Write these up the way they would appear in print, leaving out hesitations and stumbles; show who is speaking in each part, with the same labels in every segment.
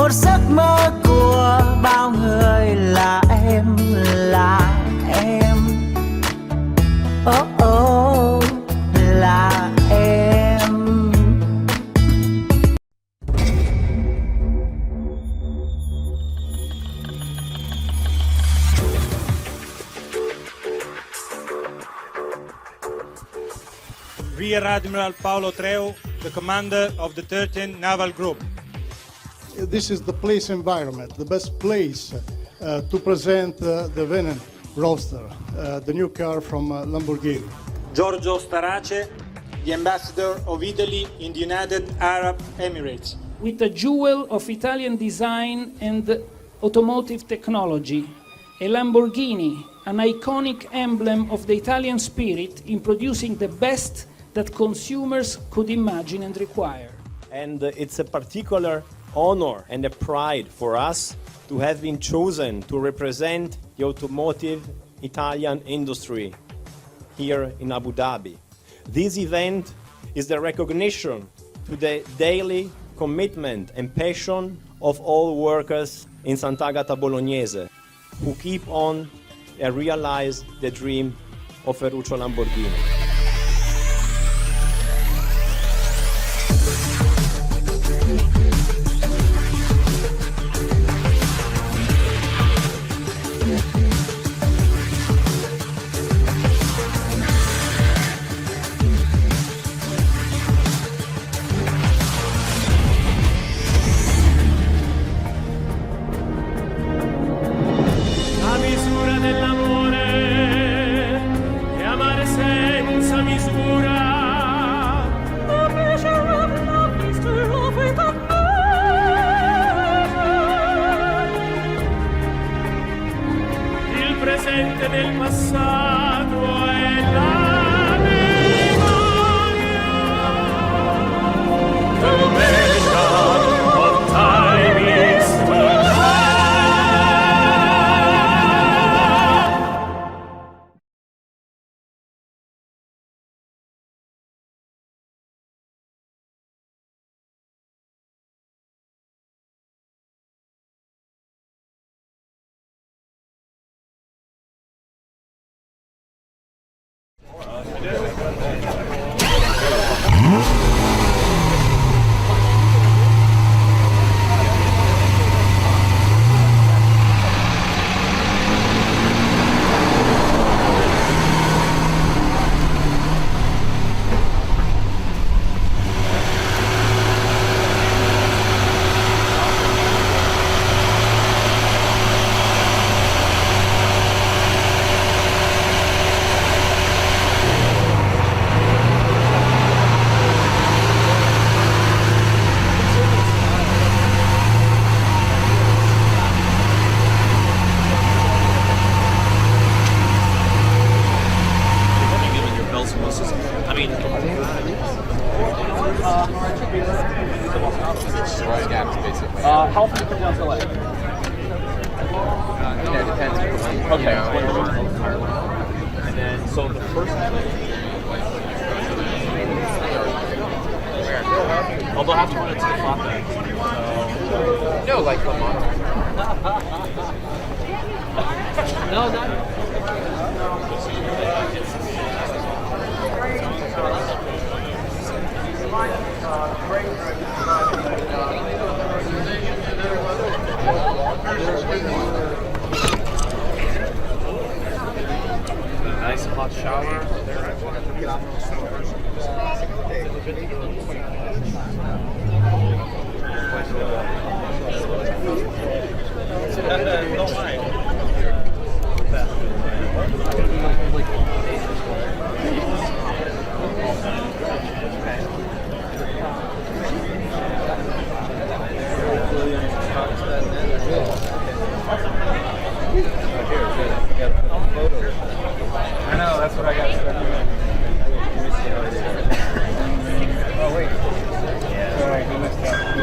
Speaker 1: một giấc mơ của bao người là em, là em. Oh oh, là em.
Speaker 2: Rear Admiral Paolo Treu, the commander of the 13th Naval Group.
Speaker 3: This is the place environment, the best place to present the Venom Roadster, the new car from Lamborghini.
Speaker 2: Giorgio Starace, the ambassador of Italy in the United Arab Emirates.
Speaker 4: With a jewel of Italian design and automotive technology, a Lamborghini, an iconic emblem of the Italian spirit in producing the best that consumers could imagine and require.
Speaker 5: And it's a particular honor and a pride for us to have been chosen to represent the automotive Italian industry here in Abu Dhabi. This event is the recognition to the daily commitment and passion of all workers in Sant'Agata Bolognese who keep on and realize the dream of Ferruccio Lamborghini.
Speaker 6: Del passato e la memoria. The measure of time is
Speaker 7: how often do you put down delay?
Speaker 6: it depends.
Speaker 7: Okay. And then, so the first they'll have to run it to the flatbed.
Speaker 6: No, like come on.
Speaker 7: No, not.
Speaker 6: Nice hot shower. I know, that's what I got stuck doing. Oh, wait. Yeah. Alright, good stuff.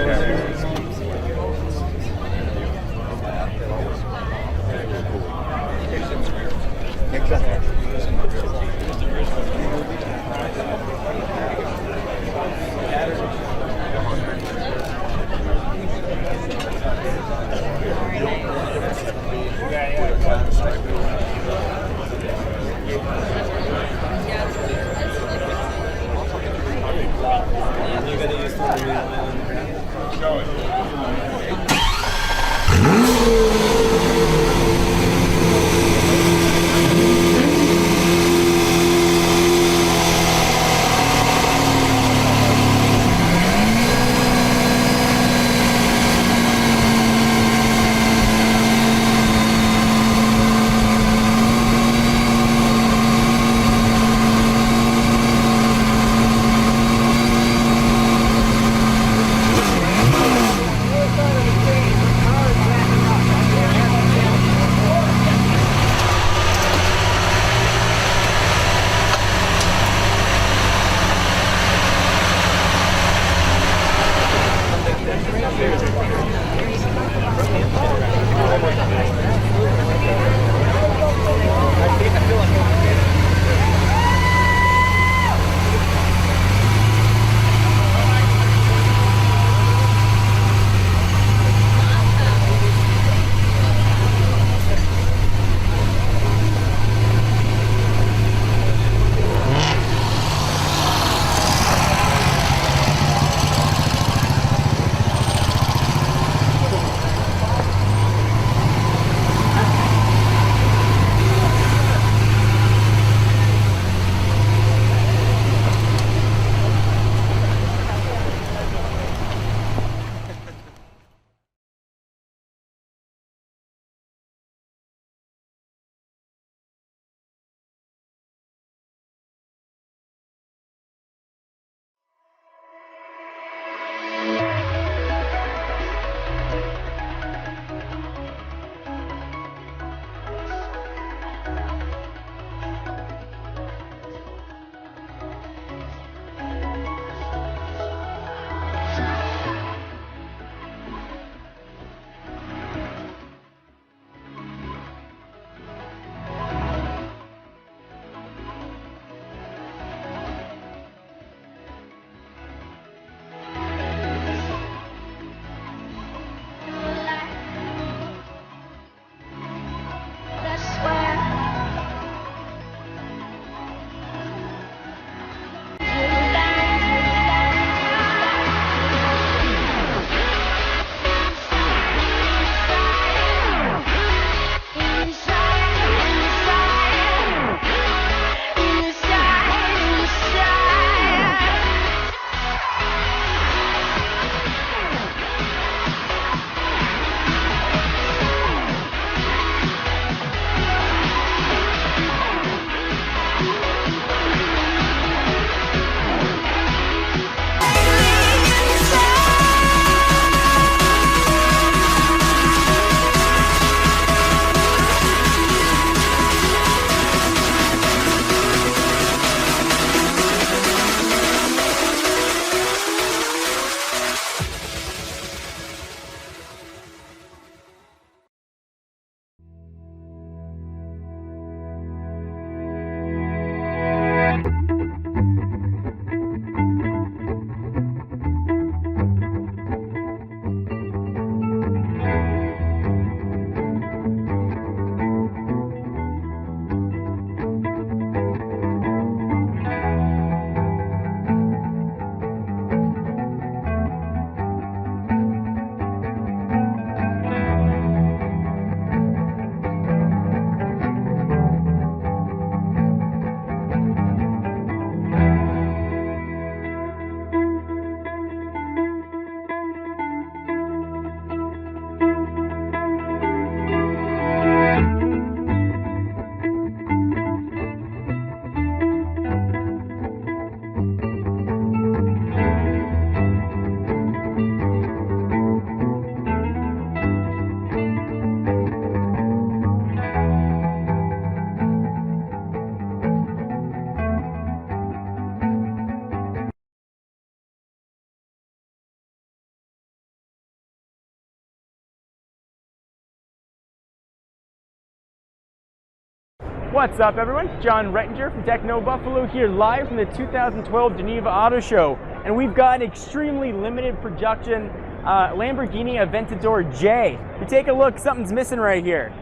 Speaker 8: What's up, everyone? John Rettinger from Techno Buffalo here, live from the 2012 Geneva Auto Show. And we've got an extremely limited production Lamborghini Aventador J. If you take a look, something's missing right here.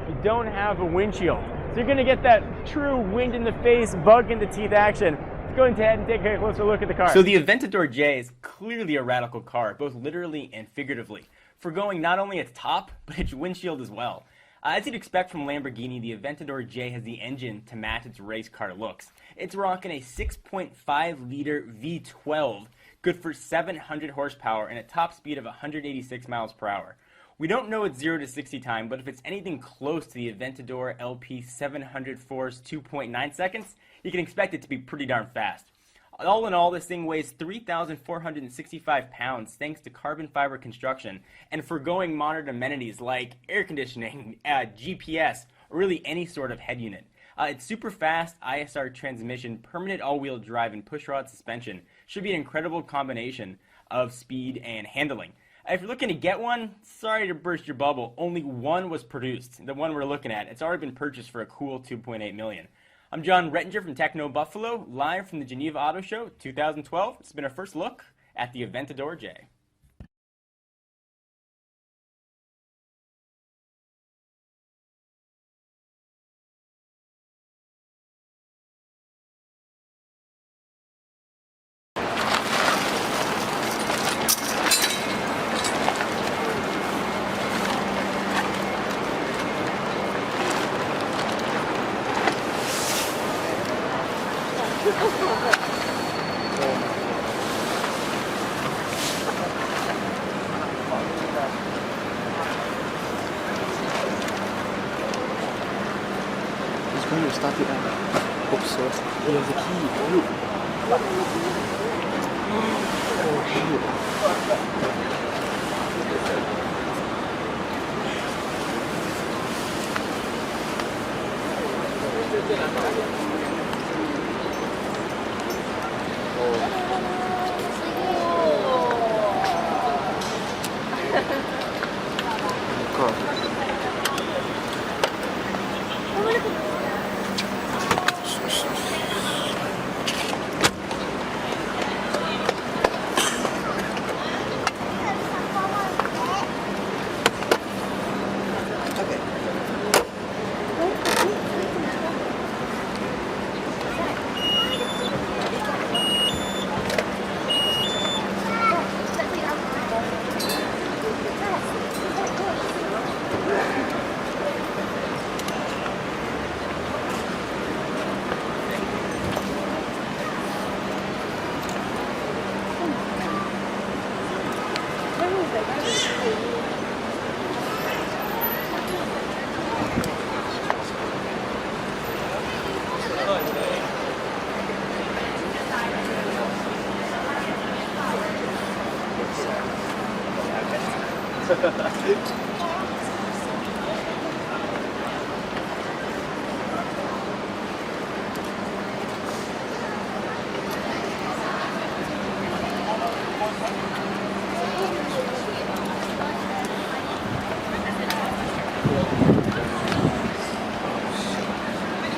Speaker 8: You don't have a windshield. So you're gonna get that true wind in the face, bug in the teeth action. Let's go ahead and take a closer look at the car.
Speaker 9: So the Aventador J is clearly a radical car, both literally and figuratively, forgoing not only its top, but its windshield as well. As you'd expect from Lamborghini, the Aventador J has the engine to match its race car looks. It's rocking a 6.5-liter V12, good for 700 horsepower and a top speed of 186 miles per hour. We don't know its 0 to 60 time, but if it's anything close to the Aventador LP900's 2.9 seconds, you can expect it to be pretty darn fast. All in all, this thing weighs 3,465 pounds thanks to carbon fiber construction and forgoing modern amenities like air conditioning, GPS, or really any sort of head unit. Its super fast ISR transmission, permanent all-wheel drive, and pushrod suspension should be an incredible combination of speed and handling. If you're looking to get one, sorry to burst your bubble, only one was produced. The one we're looking at, it's already been purchased for a cool $2.8 million. I'm John Rettinger from Techno Buffalo, live from the Geneva Auto Show 2012. It's been our first look at the Aventador J.
Speaker 10: He's going to start it up. Hope so. He has a key. Look.